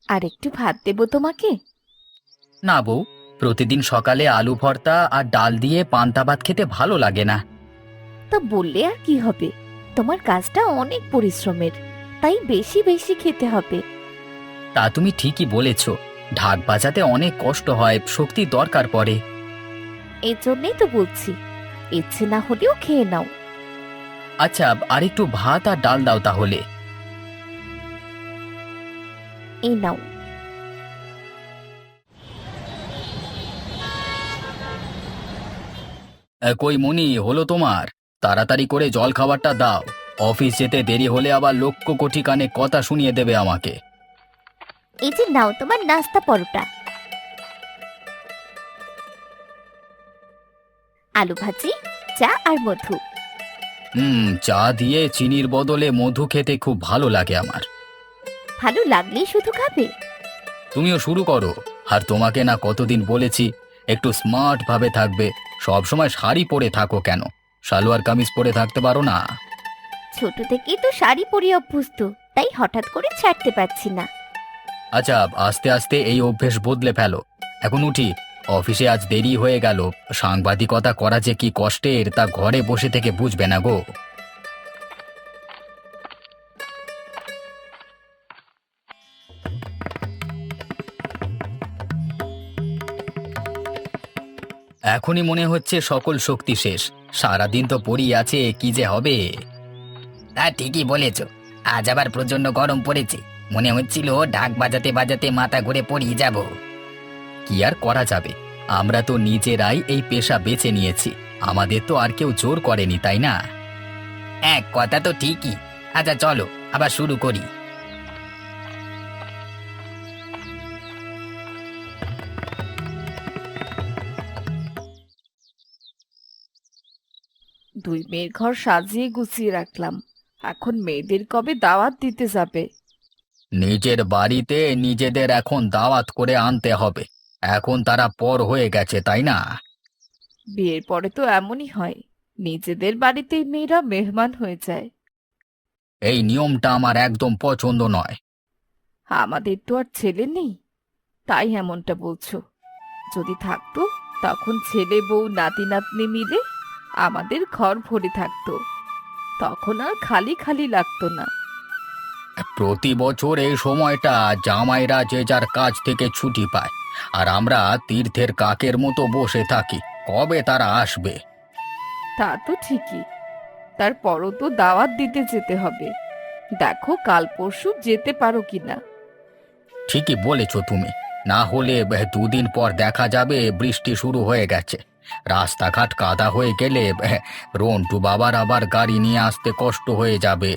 আর একটু ভাত দেবো তোমাকে? না বউ, প্রতিদিন সকালে আলু ভর্তা আর ডাল দিয়ে পান্তা ভাত খেতে ভালো লাগে না। তা বললে আর কি হবে, তোমার কাজটা অনেক পরিশ্রমের, তাই বেশি বেশি খেতে হবে। তা তুমি ঠিকই বলেছ, ঢাক বাজাতে অনেক কষ্ট হয়, শক্তির দরকার পড়ে। এই জন্যই তো বলছি, ইচ্ছে না হলেও খেয়ে নাও। আচ্ছা, আর একটু ভাত আর ডাল দাও তাহলে। এই নাও। কই মনি, হলো তোমার? তাড়াতাড়ি করে জল খাবারটা দাও। অফিস যেতে দেরি হলে আবার লক্ষ কোটি কানে কথা শুনিয়ে দেবে আমাকে। এই যে নাও তোমার নাস্তা পরোটা, আলু ভাজি, চা আর মধু। চা দিয়ে চিনির বদলে মধু খেতে খুব ভালো লাগে আমার। ভালো লাগলেই শুধু খাবে? তুমিও শুরু করো। আর তোমাকে না কতদিন বলেছি একটু স্মার্ট ভাবে থাকবে, সব সময় শাড়ি পরে থাকো কেন? সালোয়ার কামিজ পরে থাকতে পারো না? ছোট থেকেই তো শাড়ি পরে অভ্যস্ত, তাই হঠাৎ করে ছাড়তে পারছি না। আচ্ছা, আস্তে আস্তে এই অভ্যেস বদলে ফেলো। এখন উঠি, অফিসে আজ দেরি হয়ে গেল। সাংবাদিকতা করা যে কি কষ্টের তা ঘরে বসে থেকে বুঝবে না গো। এখনই মনে হচ্ছে সকল শক্তি শেষ। সারাদিন তো পড়ি আছে, কি যে হবে। তা ঠিকই বলেছ, আজ আবার প্রচন্ড গরম পড়েছে। মনে হচ্ছিল ঢাক বাজাতে বাজাতে মাথা ঘুরে পড়িয়ে যাব। কি আর করা যাবে, আমরা তো নিজেরাই এই পেশা বেছে নিয়েছি। আমাদের তো আর কেউ জোর করেনি, তাই না? এক কথা তো ঠিকই। আচ্ছা চলো, আবার শুরু করি। দুই মেয়ের ঘর সাজিয়ে গুছিয়ে রাখলাম, এখন মেয়েদের কবে দাওয়াত দিতে যাবে? নিজের বাড়িতে নিজেদের এখন দাওয়াত করে আনতে হবে। এখন তারা পর হয়ে গেছে, তাই না? বিয়ের পরে তো এমনই হয়, নিজেদের বাড়িতেই মেয়েরা মেহমান হয়ে যায়। এই নিয়মটা আমার একদম পছন্দ নয়। আমাদের তো আর ছেলে নেই, তাই এমনটা বলছো। যদি থাকতো, তখন ছেলে বউ নাতি নাতনি মিলে আমাদের ঘর ভরে থাকতো, তখন আর খালি খালি লাগতো না। প্রতি বছর এই সময়টা জামাইরা যে যার কাজ থেকে ছুটি পায়, আর আমরা তীর্থের কাকের মতো বসে থাকি কবে তারা আসবে। তা তো ঠিকই, তারপরও তো দাওয়াত দিতে যেতে হবে। দেখো কাল পরশু যেতে পারো কিনা। ঠিকই বলেছ তুমি। না হলে দুদিন পর দেখা যাবে বৃষ্টি শুরু হয়ে গেছে। রাস্তাঘাট কাদা হয়ে গেলে রন্টু বাবার আবার গাড়ি নিয়ে আসতে কষ্ট হয়ে যাবে।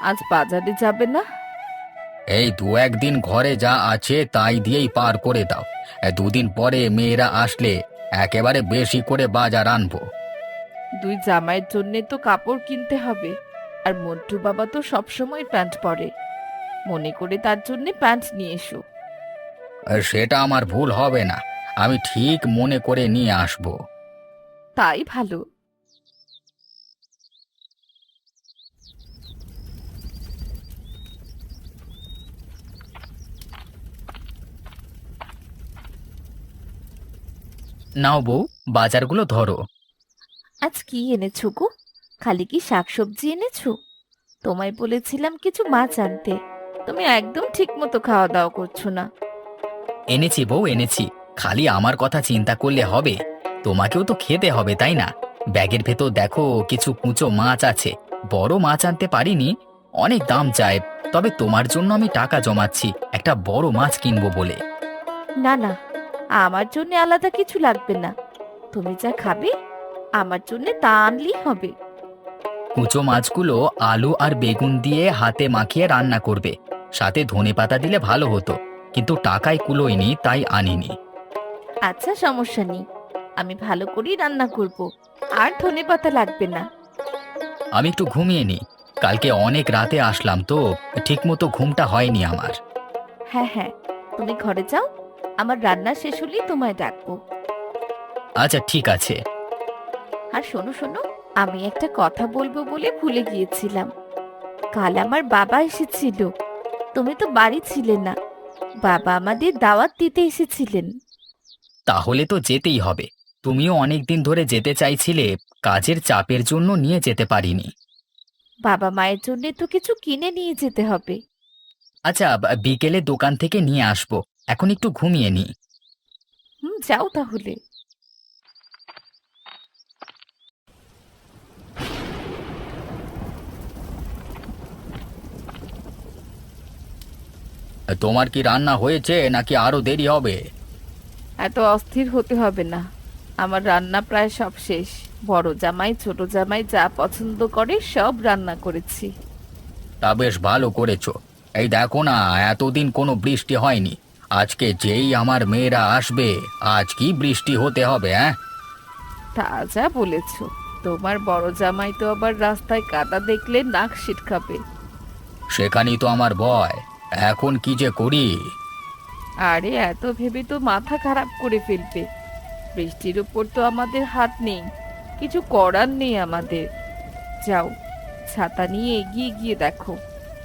আজ বাজারে যাবে না? এই দু একদিন ঘরে যা আছে তাই দিয়েই পার করে দাও। দুদিন পরে মেয়েরা আসলে একেবারে বেশি করে বাজার আনবো। দুই জামাইয়ের জন্যে তো কাপড় কিনতে হবে, আর মন্টু বাবা তো সবসময় প্যান্ট পরে, মনে করে তার জন্যে প্যান্ট নিয়ে এসো। সেটা আমার ভুল হবে না, আমি ঠিক মনে করে নিয়ে আসবো। তাই ভালো। নাও বউ, বাজারগুলো ধরো। আজ কি এনেছো গো? খালি কি শাকসবজি এনেছো? তোমায় বলেছিলাম কিছু মাছ আনতে, তুমি একদম ঠিক মতো খাওয়া দাওয়া করছো না। এনেছি বউ, এনেছি। খালি আমার কথা চিন্তা করলে হবে? তোমাকেও তো খেতে হবে, তাই না? ব্যাগের ভেতর দেখো কিছু কুঁচো মাছ আছে। বড় মাছ আনতে পারিনি, অনেক দাম চায়। তবে তোমার জন্য আমি টাকা জমাচ্ছি একটা বড় মাছ কিনবো বলে। না না, আমার জন্য আলাদা কিছু লাগবে না, তুমি যা খাবে আমার জন্য তা আনলেই হবে। কুঁচো মাছগুলো আলু আর বেগুন দিয়ে হাতে মাখিয়ে রান্না করবে। সাথে ধনেপাতা দিলে ভালো হতো, কিন্তু টাকায় কুলোয়নি তাই আনিনি। আচ্ছা সমস্যা নেই, আমি ভালো করেই রান্না করব, আর ধনেপাতা লাগবে না। আমি একটু ঘুমিয়ে নিই, কালকে অনেক রাতে আসলাম তো, ঠিকমতো ঘুমটা হয়নি আমার। হ্যাঁ হ্যাঁ, তুমি ঘরে যাও, আমার রান্না শেষ হলেই তোমায় ডাকবো। আচ্ছা ঠিক আছে। আর শোনো শোনো, আমি একটা কথা বলবো বলে ভুলে গিয়েছিলাম। কাল আমার বাবা এসেছিল, তুমি তো বাড়ি ছিলে না, বাবা আমাদের দাওয়াত দিতে এসেছিলেন। তাহলে তো যেতেই হবে। তুমিও অনেক দিন ধরে যেতে চাইছিলে, কাজের চাপের জন্য নিয়ে যেতে পারিনি। বাবা মায়ের জন্য তো কিছু কিনে নিয়ে যেতে হবে। আচ্ছা, বিকেলে দোকান থেকে নিয়ে আসবো। এখন একটু ঘুমিয়ে নি। যাও তাহলে। তোমার কি রান্না হয়েছে নাকি আরো দেরি হবে? এত অস্থির হতে হবে না, আমার রান্না প্রায় সব শেষ। বড় জামাই ছোট জামাই যা পছন্দ করে সব রান্না করেছি। তা বেশ ভালো করেছো। এই দেখো না, এতদিন কোনো বৃষ্টি হয়নি। আজকে যেই আমার মেয়েরা আসবে, আজ কি বৃষ্টি হতে হবে? হ্যাঁ, তা যা বলেছ। তোমার বড় জামাই তো আবার রাস্তায় কাদা দেখলে নাক সিটকাবে। সেখানেই তো আমার ভয়। এখন কি যে করি। আরে এত ভেবে তো মাথা খারাপ করে ফেলবে। বৃষ্টির উপর তো আমাদের হাত নেই, কিছু করার নেই আমাদের। যাও, ছাতা নিয়ে এগিয়ে গিয়ে দেখো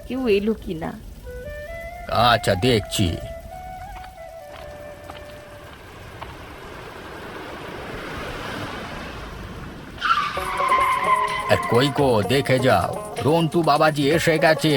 কেউ এলো কিনা। আচ্ছা, দেখছি। কই গো, দেখে যাও, রন্টু বাবাজি এসে গেছে।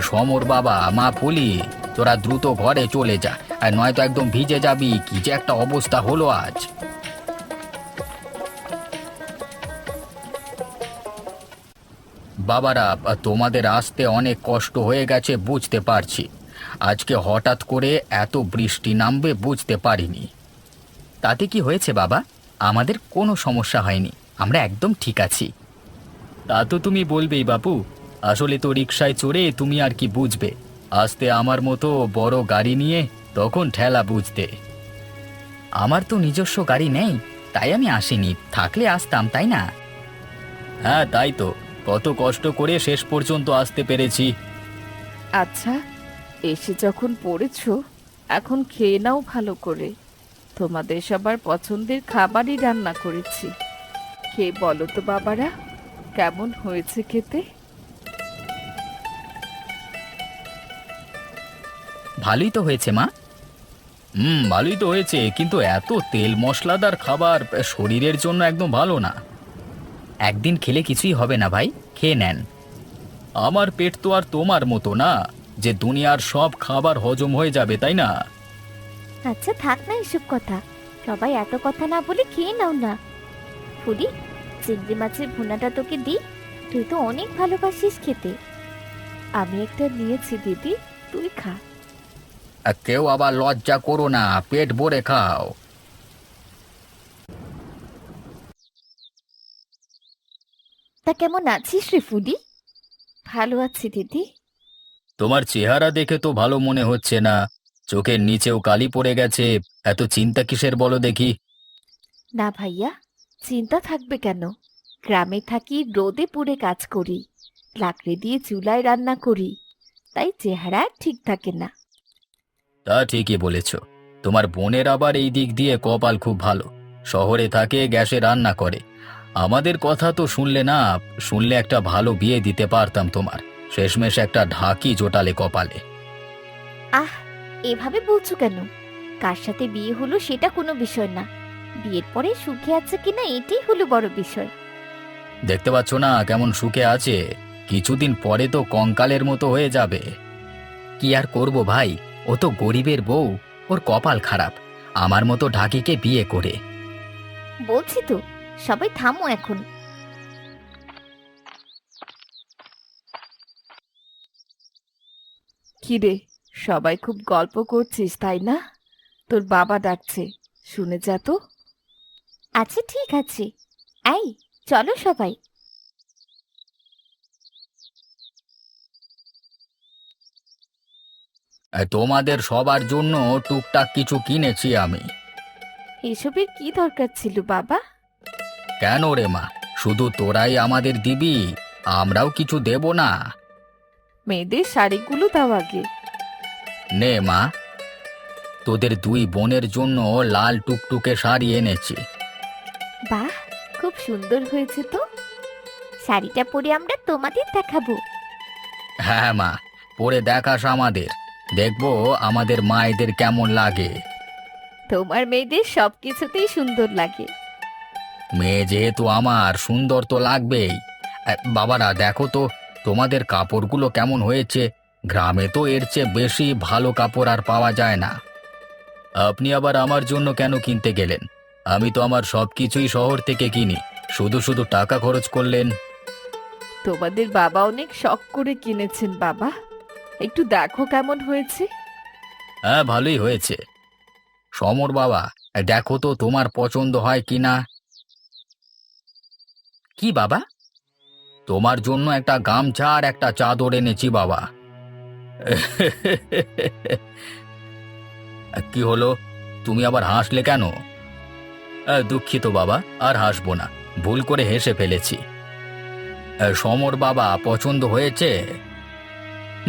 সমর বাবা, মা পুলি, তোরা দ্রুত ঘরে চলে যা, আর নয়তো একদম ভিজে যাবি। কি যে একটা অবস্থা হলো আজ। বাবারা, তোমাদের আসতে অনেক কষ্ট হয়ে গেছে বুঝতে পারছি। আজকে হঠাৎ করে এত বৃষ্টি নামবে বুঝতে পারিনি। তাতে কি হয়েছে বাবা? আমাদের কোনো সমস্যা হয়নি, আমরা একদম ঠিক আছি। তা তো তুমি বলবেই বাপু। আসলে তো রিকশায় চড়ে তুমি আর কি বুঝবে। আসতে আমার মতো বড় গাড়ি নিয়ে তখন ঠেলা বুঝতে। আমার তো নিজস্ব গাড়ি নেই, তাই আমি আসিনি, থাকলে আসতাম, তাই না? হ্যাঁ, তাই তো। কত কষ্ট করে শেষ পর্যন্ত আসতে পেরেছি। আচ্ছা, এসে যখন পড়েছো, এখন খেয়ে নাও ভালো করে। তোমাদের সবার পছন্দের খাবারই রান্না করেছি। খেয়ে বলো তো বাবারা, কেমন হয়েছে খেতে? ভালোই তো হয়েছে মা। ভালোই তো হয়েছে, কিন্তু এত তেল মশলাদার খাবার শরীরের জন্য একদম ভালো না। একদিন খেলে কিছুই হবে না ভাই, খেয়ে নেন। আমার পেট তো আর তোমার মতো না যে দুনিয়ার সব খাবার হজম হয়ে যাবে, তাই না? আচ্ছা থাক না এসব কথা, সবাই এত কথা না বলে খেয়ে নাও না। ফুলি, চিংড়ি মাছের ভুনাটা তোকে দিই, তুই তো অনেক ভালোবাসিস খেতে। আমি একটা নিয়েছি দিদি, তুই খা। কেউ আবার লজ্জা করো না, পেট ভরে খাও। তা কেমন আছিস রে ফুলি? ভালো আছি দিদি। তোমার চেহারা দেখে তো ভালো মনে হচ্ছে না। চোখের নিচেও কালি পড়ে গেছে। এত চিন্তা কিসের বলো দেখি? না ভাইয়া, চিন্তা থাকবে কেন? গ্রামে থাকি, রোদে পুড়ে কাজ করি, লাকড়ি দিয়ে চুলায় রান্না করি, তাই চেহারা আর ঠিক থাকে না। তা ঠিকই বলেছ। তোমার বোনের আবার এই দিক দিয়ে কপাল খুব ভালো। শহরে থাকে, গ্যাসে রান্না করে। আমাদের কথা তো শুনলে না। শুনলে একটা ভালো বিয়ে দিতে পারতাম তোমার। শেষমেশ একটা ঢাকি জোটালে কপালে। আহ, এভাবে বলছো কেন? কার সাথে বিয়ে হলো সেটা কোনো বিষয় না, বিয়ের পরে সুখে আছে কিনা এটাই হলো বড় বিষয়। দেখতে পাচ্ছ না কেমন সুখে আছে? কিছুদিন পরে তো কঙ্কালের মতো হয়ে যাবে। কি আর করব ভাই, ও তো গরিবের বউ, ওর কপাল খারাপ আমার মতো ঢাকিকে বিয়ে করে। বলছি তো, সবাই থামো এখন। কি রে, সবাই খুব গল্প করছিস তাই না? তোর বাবা ডাকছে, শুনে যা তো। আচ্ছা ঠিক আছে, এই চলো সবাই। তোমাদের সবার জন্য টুকটাক কিছু কিনেছি আমি। এসবের কি দরকার ছিল বাবা? কেন রে মা, শুধু তোরাই আমাদের দিবি? আমরাও কিছু দেব না? মেয়েদের শাড়িগুলো দাও আগে। নে মা, তোদের দুই বোনের জন্য লাল টুকটুকে শাড়ি এনেছি। বাহ, খুব সুন্দর হয়েছে তো। শাড়িটা পরে আমরা তোমাদের দেখাবো। হ্যাঁ মা, পরে দেখাস আমাদের, দেখবো আমাদের মায়েদের কেমন লাগে। তোমার মেয়েদের সবকিছুতেই সুন্দর লাগে। মেয়ে যেহেতু আমার, সুন্দর তো লাগবেই। বাবারা দেখো তো, তোমাদের কাপড়গুলো কেমন হয়েছে। গ্রামে তো এর চেয়ে বেশি ভালো কাপড় আর পাওয়া যায় না। আপনি আবার আমার জন্য কেন কিনতে গেলেন? আমি তো আমার সবকিছুই শহর থেকে কিনি, শুধু শুধু টাকা খরচ করলেন। তোমাদের বাবা অনেক শখ করে কিনেছেন বাবা, একটু দেখো কেমন হয়েছে। হ্যাঁ, ভালোই হয়েছে। সমর বাবা, দেখো তো তোমার পছন্দ হয় কিনা। কি বাবা? তোমার জন্য একটা গামছা আর একটা চাদর এনেছি বাবা। কি হলো, তুমি আবার হাসলে কেন? দুঃখিত বাবা, আর হাসবো না, ভুল করে হেসে ফেলেছি। সমর বাবা, পছন্দ হয়েছে?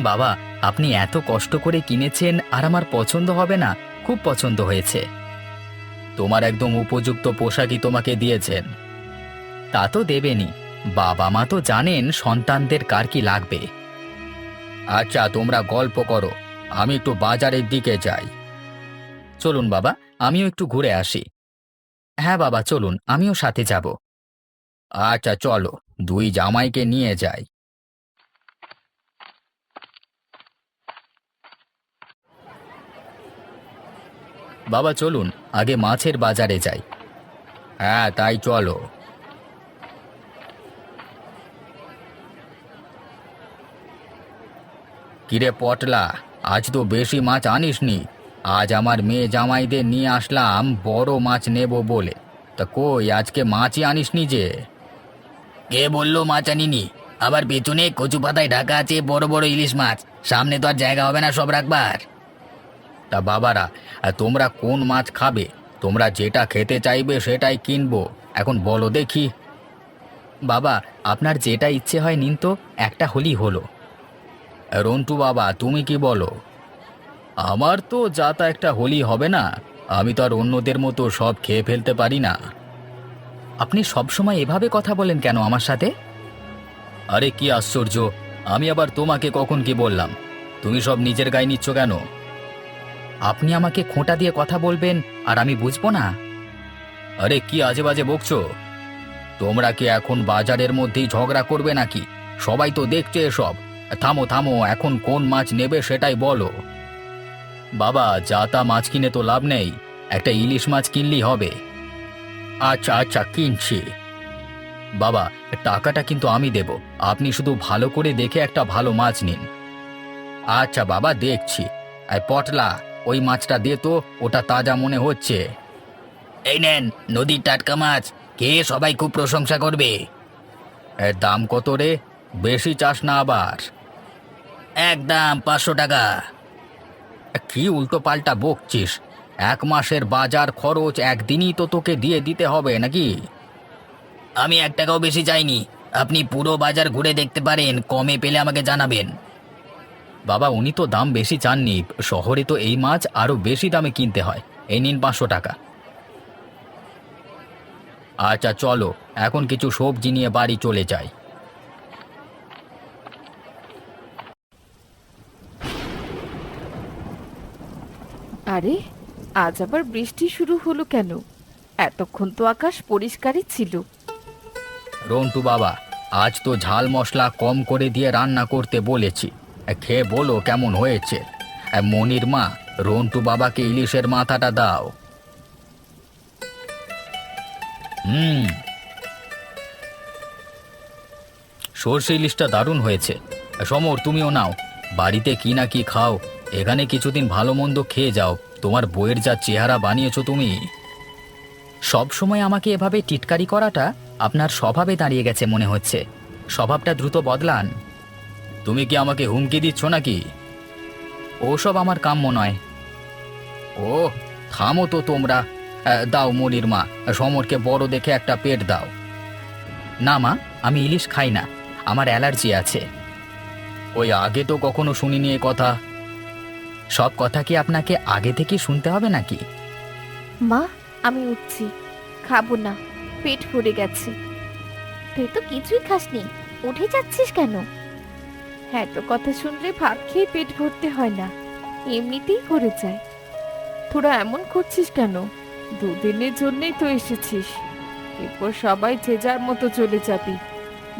বাবা, আপনি এত কষ্ট করে কিনেছেন আর আমার পছন্দ হবে না? খুব পছন্দ হয়েছে। তোমার একদম উপযুক্ত পোশাকই তোমাকে দিয়েছেন। তা তো দেবেনই, বাবা মা তো জানেন সন্তানদের কার কি লাগবে। আচ্ছা, তোমরা গল্প করো, আমি একটু বাজারের দিকে যাই। চলুন বাবা, আমিও একটু ঘুরে আসি। হ্যাঁ বাবা, চলুন, আমিও সাথে যাব। আচ্ছা চলো, দুই জামাইকে নিয়ে যাই। বাবা চলুন, আগে মাছের বাজারে যাই। হ্যাঁ তাই চলো। কিরে পটলা, আজ তো বেশি মাছ আনিসনি। আজ আমার মেয়ে জামাইদের নিয়ে আসলাম বড় মাছ নেব বলে, তা কই আজকে মাছই আনিসনি যে? কে বললো মাছ আনিনি? আবার পেছনে কচু পাতায় ঢাকা আছে বড় বড় ইলিশ মাছ, সামনে তো আর জায়গা হবে না সব রাখবার। তা বাবারা, তোমরা কোন মাছ খাবে? তোমরা যেটা খেতে চাইবে সেটাই কিনবো, এখন বলো দেখি। বাবা, আপনার যেটা ইচ্ছে হয় নিন তো, একটা হলেই হলো। রন্টু বাবা, তুমি কি বলো? আমার তো যা তা একটা হলেই হবে না, আমি তো আর অন্যদের মতো সব খেয়ে ফেলতে পারি না। আপনি সবসময় এভাবে কথা বলেন কেন আমার সাথে? আরে কি আশ্চর্য, আমি আবার তোমাকে কখন কি বললাম? তুমি সব নিজের গায়ে নিচ্ছ কেন? আপনি আমাকে খোঁটা দিয়ে কথা বলবেন আর আমি বুঝবো না? আরে কি আজে বাজে বকছো? তোমরা কি এখন বাজারের মধ্যেই ঝগড়া করবে নাকি? সবাই তো দেখছে এসব। থামো থামো, এখন কোন মাছ নেবে সেটাই বলো। বাবা, যা তা মাছ কিনে তো লাভ নেই, একটা ইলিশ মাছ কিনলেই হবে। আচ্ছা আচ্ছা, কিনছি। বাবা, টাকাটা কিন্তু আমি দেব, আপনি শুধু ভালো করে দেখে একটা ভালো মাছ নিন। আচ্ছা বাবা, দেখছি। এই পটলা, ওই মাছটা দে তো, ওটা তাজা মনে হচ্ছে। এই নেন নদীর টাটকা মাছ, খেয়ে সবাই খুব প্রশংসা করবে। এর দাম কত রে? বেশি চাস না আবার? একদম 500 টাকা। কি উল্টো পাল্টা বকছিস? 1 মাসের বাজার খরচ একদিনই তো তোকে দিয়ে দিতে হবে নাকি? আমি 1 টাকাও বেশি চাইনি, আপনি পুরো বাজার ঘুরে দেখতে পারেন, কমে পেলে আমাকে জানাবেন। বাবা, উনি তো দাম বেশি চাননি, শহরে তো এই মাছ আরো বেশি দামে কিনতে হয়। এই নিন 500 টাকা। আচ্ছা চলো, এখন কিছু সবজি নিয়ে বাড়ি চলে যাই। আরে, আজ আবার বৃষ্টি শুরু হলো কেন? এতক্ষণ তো আকাশ পরিষ্কারই ছিল। রন্টু বাবা, আজ তো ঝাল মশলা কম করে দিয়ে রান্না করতে বলেছি, খেয়ে বলো কেমন হয়েছে। মনির মা, রন্টু বাবাকে ইলিশের মাথাটা দাও। সর্ষে ইলিশটা দারুণ হয়েছে। সমর, তুমিও নাও, বাড়িতে কি না কি খাও, এখানে কিছুদিন ভালো মন্দ খেয়ে যাও। তোমার বইয়ের যা চেহারা বানিয়েছো তুমি। সব সময় আমাকে এভাবে টিটকারি করাটা আপনার স্বভাবে দাঁড়িয়ে গেছে মনে হচ্ছে। স্বভাবটা দ্রুত বদলান। তুমি কি আমাকে হুমকি দিচ্ছ নাকি? ওসব আমার কাম্য নয়। ও, থামো তো তোমরা। দাও মনির মা, সমরকে বড় দেখে একটা পেট দাও। না মা, আমি ইলিশ খাই না, আমার অ্যালার্জি আছে। ওই আগে তো কখনো শুনিনি এ কথা। সব কথা কি আপনাকে আগে থেকে শুনতে হবে নাকি? মা, আমি উঠছি, খাবো না। পেট ভরে গেছে। তুই তো কিছুই খাসনি, উঠে যাচ্ছিস কেন? হ্যাঁ, তো কথা শুনলে ভাত খেয়ে পেট ভরতে হয় না, এমনিতেই করে যায়। তোরা এমন করছিস কেন? দুদিনের জন্যই তো এসেছিস, এরপর সবাই যে যার মতো চলে যাবি।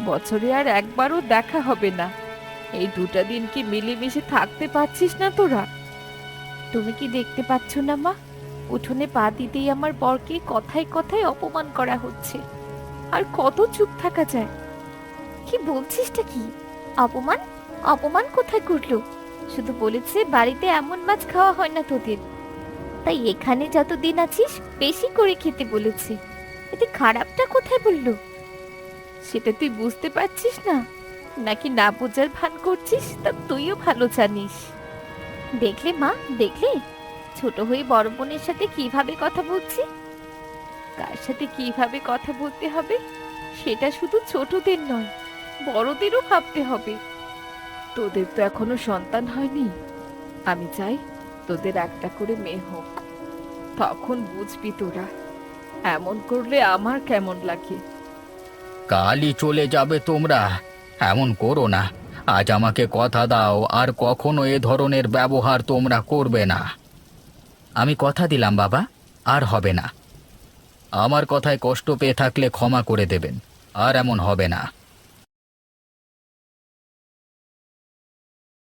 বছরে আর একবারও দেখা হবে না। এই দুটা দিন কি মিলেমিশে থাকতে পারছিস না তোরা? তুমি কি দেখতে পাচ্ছ না মা, উঠোনে পা দিতেই আমার বরকে কথায় কথায় অপমান করা হচ্ছে। আর কত চুপ থাকা যায়? কি বলছিসটা কি? অপমান? অপমান কোথায় করলো? শুধু বলেছে বাড়িতে এমন মাছ খাওয়া হয় না তোদের, তাই এখানে যতদিন আছিস বেশি করে খেতে বলেছে। এতে খারাপটা কোথায় বললো? সেটা তুই বুঝতে পারছিস না, নাকি না বোঝার ভান করছিস? তা তুইও ভালো জানিস। দেখলে মা, দেখলে ছোট হয়ে বড় বোনের সাথে কিভাবে কথা বলছি। কার সাথে কিভাবে কথা বলতে হবে সেটা শুধু ছোটদের নয়, বড়দেরও ভাবতে হবে। তোদের তো এখনো সন্তান হয়নি। আমি চাই তোদের একটা করে মেয়ে হোক, তখন বুঝবি তোরা এমন করলে আমার কেমন লাগে। কালই চলে যাবে তোমরা, এমন করো না। আজ আমাকে কথা দাও আর কখনো এ ধরনের ব্যবহার তোমরা করবে না। আমি কথা দিলাম বাবা, আর হবে না। আমার কথায় কষ্ট পেয়ে থাকলে ক্ষমা করে দেবেন, আর এমন হবে না।